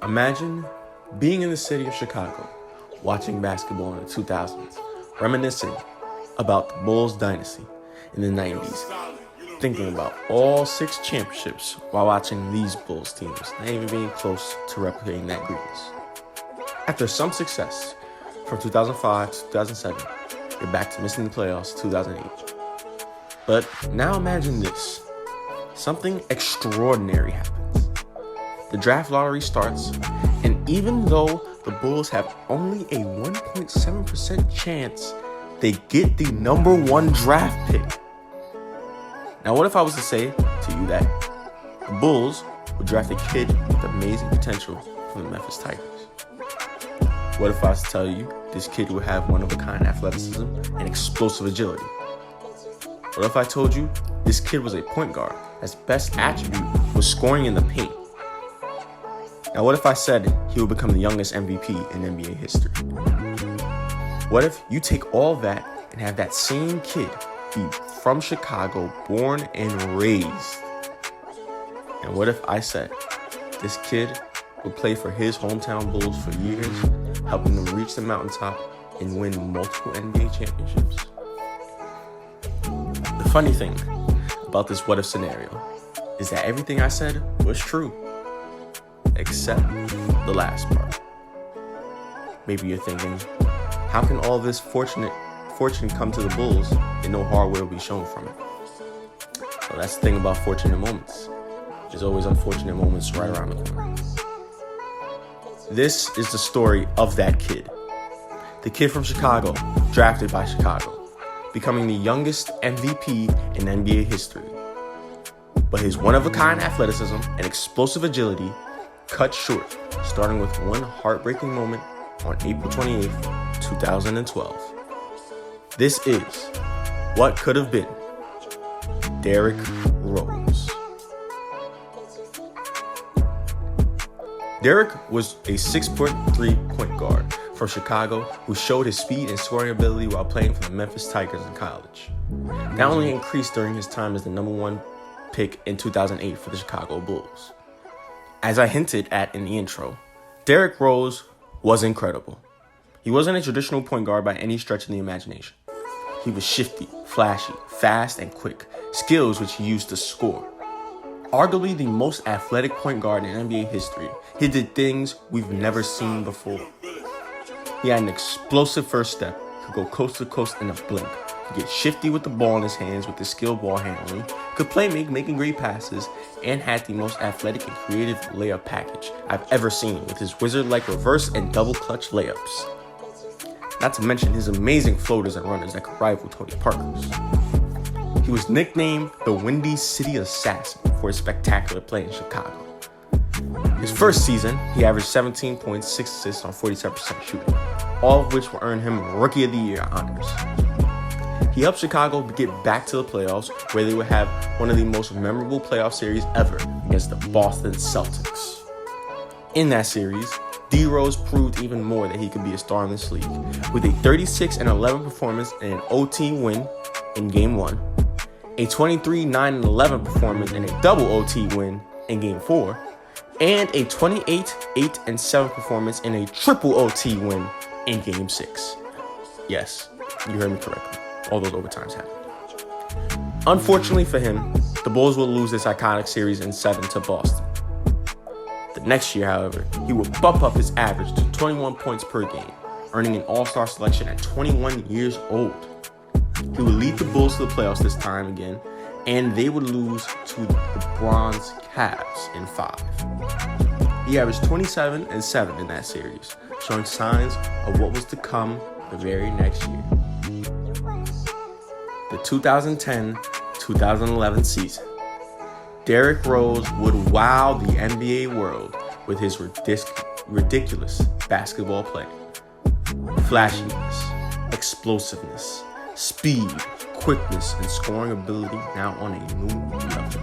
Imagine being in the city of Chicago, watching basketball in the 2000s, reminiscing about the Bulls dynasty in the 90s, thinking about all 6 championships while watching these Bulls teams, not even being close to replicating that greatness. After some success from 2005 to 2007, you're back to missing the playoffs 2008. But now imagine this. Something extraordinary happens. The draft lottery starts, and even though the Bulls have only a 1.7% chance, they get the number 1 draft pick. Now, what if I was to say to you that the Bulls would draft a kid with amazing potential from the Memphis Tigers? What if I was to tell you this kid would have one-of-a-kind athleticism and explosive agility? What if I told you this kid was a point guard, his best attribute was scoring in the paint? Now, what if I said he would become the youngest MVP in NBA history? What if you take all that and have that same kid be from Chicago, born and raised? And what if I said this kid would play for his hometown Bulls for years, helping them reach the mountaintop and win multiple NBA championships? The funny thing about this what if scenario is that everything I said was true, except the last part. Maybe you're thinking, how can all this fortune come to the Bulls and no hard way will be shown from it? Well, that's the thing about fortunate moments. There's always unfortunate moments right around the corner. This is the story of that kid. The kid from Chicago, drafted by Chicago, becoming the youngest MVP in NBA history. But his one-of-a-kind athleticism and explosive agility cut short, starting with one heartbreaking moment on April 28th, 2012. This is what could have been Derrick Rose. Derrick was a 6'3" point guard from Chicago who showed his speed and scoring ability while playing for the Memphis Tigers in college. Not only increased during his time as the number 1 pick in 2008 for the Chicago Bulls. As I hinted at in the intro, Derrick Rose was incredible. He wasn't a traditional point guard by any stretch of the imagination. He was shifty, flashy, fast, and quick, skills which he used to score. Arguably the most athletic point guard in NBA history, he did things we've never seen before. He had an explosive first step, could go coast to coast in a blink, could get shifty with the ball in his hands with his skilled ball handling, could play making great passes, and had the most athletic and creative layup package I've ever seen with his wizard-like reverse and double clutch layups. Not to mention his amazing floaters and runners that could rival Tony Parker's. He was nicknamed the Windy City Assassin for his spectacular play in Chicago. His first season, he averaged 17 points, 6 assists on 47% shooting, all of which will earn him Rookie of the Year honors. He helped Chicago get back to the playoffs, where they would have one of the most memorable playoff series ever against the Boston Celtics. In that series, D. Rose proved even more that he could be a star in this league, with a 36-11 performance in an OT win in Game 1, a 23-9-11 performance in a double OT win in Game 4, and a 28-8-7 performance in a triple OT win in Game 6. Yes, you heard me correctly. All those overtimes happened. Unfortunately for him, the Bulls will lose this iconic series in 7 to Boston. The next year, however, he would bump up his average to 21 points per game, earning an All-Star selection at 21 years old. He would lead the Bulls to the playoffs this time again, and they would lose to the Bronze Cavs in 5. He averaged 27 and 7 in that series, showing signs of what was to come the very next year. The 2010-2011 season, Derrick Rose would wow the NBA world with his ridiculous basketball play. Flashiness, explosiveness, speed, quickness, and scoring ability now on a new level.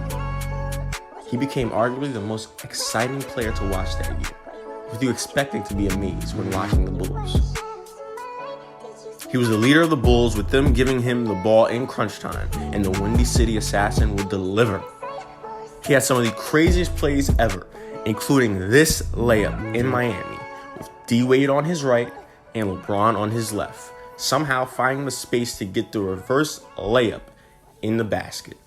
He became arguably the most exciting player to watch that year, with you expecting to be amazed when watching the Bulls. He was the leader of the Bulls, with them giving him the ball in crunch time, and the Windy City Assassin would deliver. He had some of the craziest plays ever, including this layup in Miami with D-Wade on his right and LeBron on his left, somehow finding the space to get the reverse layup in the basket.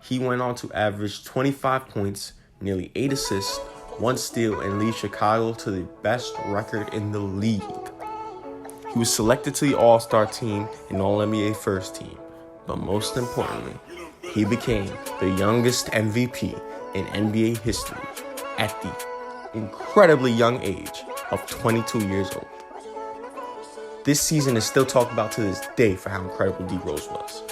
He went on to average 25 points, nearly 8 assists, 1 steal, and lead Chicago to the best record in the league. He was selected to the All-Star team and All-NBA first team, but most importantly, he became the youngest MVP in NBA history at the incredibly young age of 22 years old. This season is still talked about to this day for how incredible D Rose was.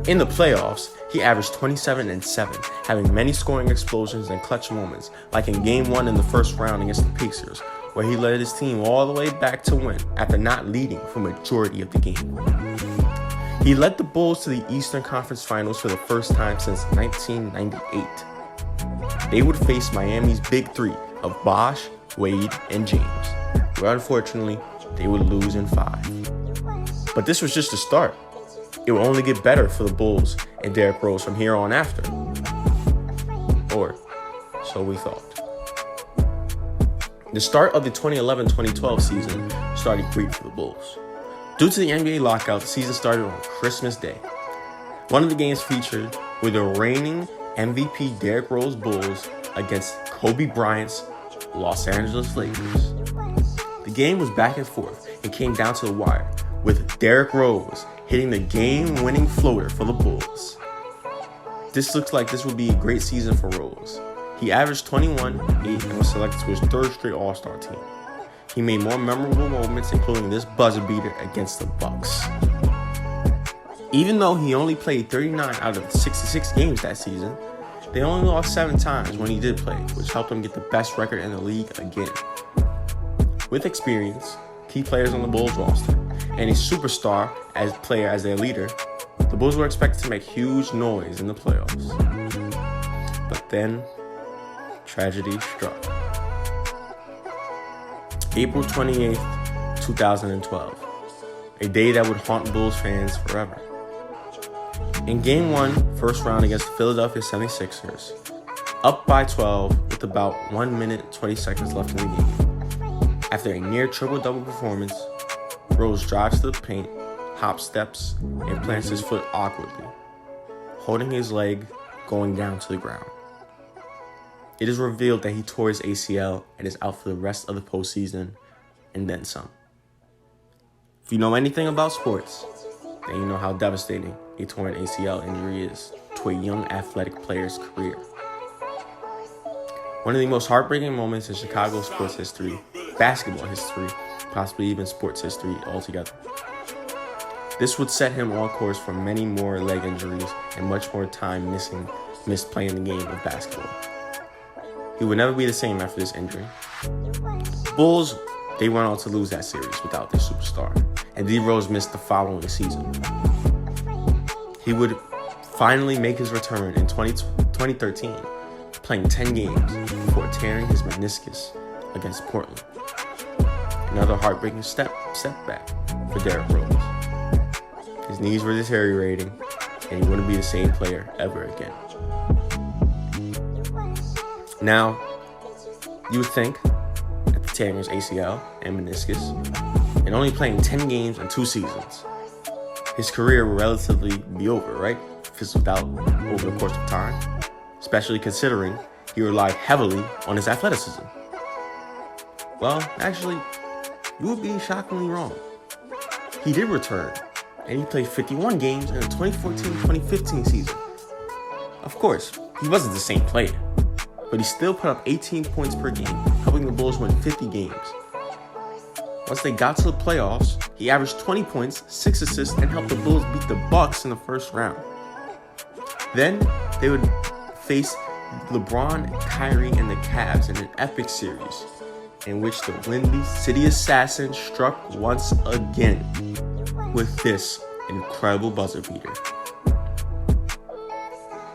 In the playoffs, he averaged 27 and 7, having many scoring explosions and clutch moments, like in Game 1 in the first round against the Pacers, where he led his team all the way back to win after not leading for majority of the game. He led the Bulls to the Eastern Conference Finals for the first time since 1998. They would face Miami's Big Three of Bosh, Wade, and James, where unfortunately they would lose in 5. But this was just the start. It would only get better for the Bulls and Derrick Rose from here on after. Or so we thought. The start of the 2011-2012 season started great for the Bulls. Due to the NBA lockout, the season started on Christmas Day. One of the games featured were the reigning MVP Derrick Rose Bulls against Kobe Bryant's Los Angeles Lakers. The game was back and forth and came down to the wire, with Derrick Rose hitting the game-winning floater for the Bulls. This looks like this would be a great season for Rose. He averaged 21, 8, and was selected to his third straight All-Star team. He made more memorable moments, including this buzzer beater against the Bucks. Even though he only played 39 out of 66 games that season, they only lost 7 times when he did play, which helped him get the best record in the league again. With experience, key players on the Bulls roster, and a superstar player as their leader, the Bulls were expected to make huge noise in the playoffs. But then, tragedy struck. April 28th, 2012, a day that would haunt Bulls fans forever. In Game 1, first round against the Philadelphia 76ers, up by 12 with about 1 minute 20 seconds left in the game. After a near triple-double performance, Rose drives to the paint, hop steps, and plants his foot awkwardly, holding his leg going down to the ground. It is revealed that he tore his ACL and is out for the rest of the postseason, and then some. If you know anything about sports, then you know how devastating a torn ACL injury is to a young athletic player's career. One of the most heartbreaking moments in Chicago sports history, basketball history, possibly even sports history altogether. This would set him on course for many more leg injuries and much more time missed playing the game of basketball. He would never be the same after this injury. Bulls, they went on to lose that series without their superstar, and D Rose missed the following season. He would finally make his return in 2013, playing 10 games before tearing his meniscus against Portland. Another heartbreaking setback for Derrick Rose. His knees were deteriorating, and he wouldn't be the same player ever again. Now, you would think, after tearing his ACL and meniscus, and only playing 10 games in 2 seasons, his career will relatively be over, right? Fizzled out over the course of time, especially considering he relied heavily on his athleticism. Well, actually, you would be shockingly wrong. He did return, and he played 51 games in the 2014-2015 season. Of course, he wasn't the same player, but he still put up 18 points per game, helping the Bulls win 50 games. Once they got to the playoffs, he averaged 20 points, 6 assists, and helped the Bulls beat the Bucks in the first round. Then, they would face LeBron, Kyrie, and the Cavs in an epic series, in which the Windy City Assassin struck once again with this incredible buzzer beater.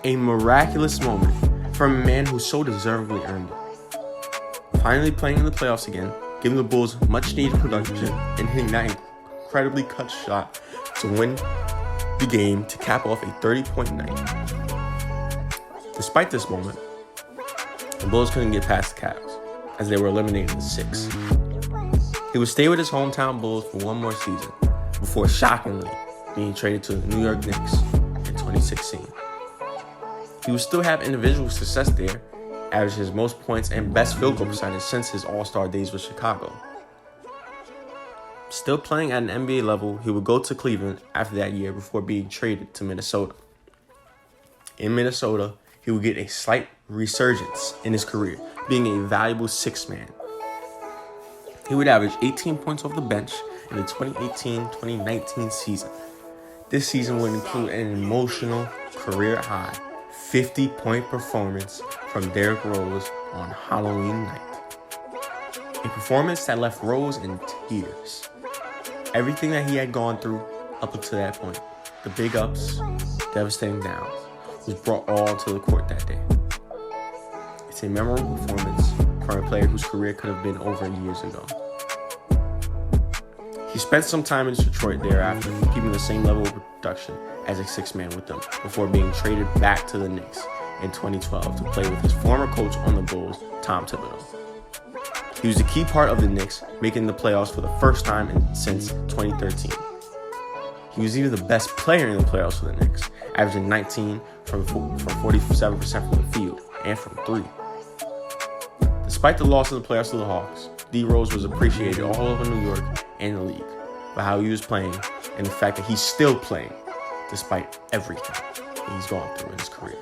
A miraculous moment from a man who so deservedly earned it. Finally playing in the playoffs again, giving the Bulls much needed production and hitting that incredibly cut shot to win the game to cap off a 30-point night. Despite this moment, The Bulls couldn't get past the Cavs, as they were eliminated in 6. He would stay with his hometown Bulls for one more season, before shockingly being traded to the New York Knicks in 2016. He would still have individual success there, averaging his most points and best field goal percentage since his All-Star days with Chicago. Still playing at an NBA level, he would go to Cleveland after that year before being traded to Minnesota. In Minnesota, he would get a slight resurgence in his career, being a valuable sixth man. He would average 18 points off the bench in the 2018-2019 season. This season would include an emotional career-high 50-point performance from Derrick Rose on Halloween night. A performance that left Rose in tears. Everything that he had gone through up until that point, the big ups, devastating downs, was brought all to the court that day. It's a memorable performance from a player whose career could have been over years ago. He spent some time in Detroit thereafter, keeping the same level of production as a sixth man with them, before being traded back to the Knicks in 2012 to play with his former coach on the Bulls, Tom Thibodeau. He was a key part of the Knicks, making the playoffs for the first time since 2013. He was even the best player in the playoffs for the Knicks, averaging 19 from 47% from the field and from 3. Despite the loss of the playoffs to the Hawks, D. Rose was appreciated all over New York and the league for how he was playing and the fact that he's still playing despite everything that he's gone through in his career.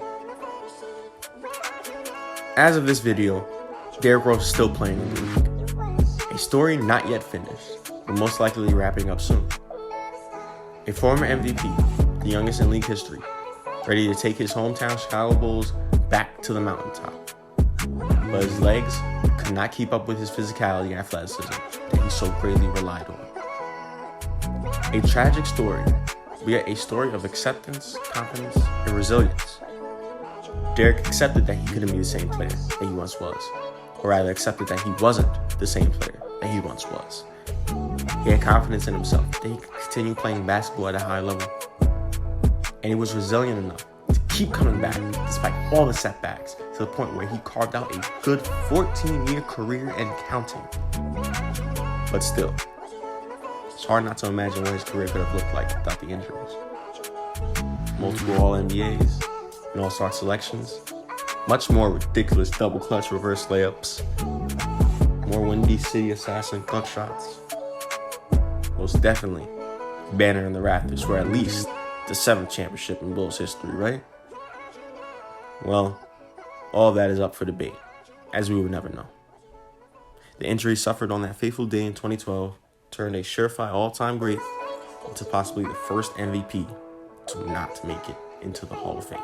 As of this video, Derrick Rose is still playing in the league. A story not yet finished, but most likely wrapping up soon. A former MVP, the youngest in league history, ready to take his hometown Chicago Bulls back to the mountaintop. But his legs could not keep up with his physicality and athleticism that he so greatly relied on. A tragic story, but yet a story of acceptance, confidence, and resilience. Derrick accepted that he couldn't be the same player that he once was, or rather accepted that he wasn't the same player that he once was. He had confidence in himself that he could continue playing basketball at a high level, and he was resilient enough to keep coming back despite all the setbacks, to the point where he carved out a good 14-year career and counting. But still, it's hard not to imagine what his career could have looked like without the injuries. Multiple All-NBAs, and All-Star selections, much more ridiculous double clutch reverse layups, more Windy City Assassin clutch shots. Most definitely, banner in the rafters for at least the 7th championship in Bulls history, right? Well, all that is up for debate, as we would never know. The injury suffered on that fateful day in 2012 turned a surefire all-time great into possibly the first MVP to not make it into the Hall of Fame.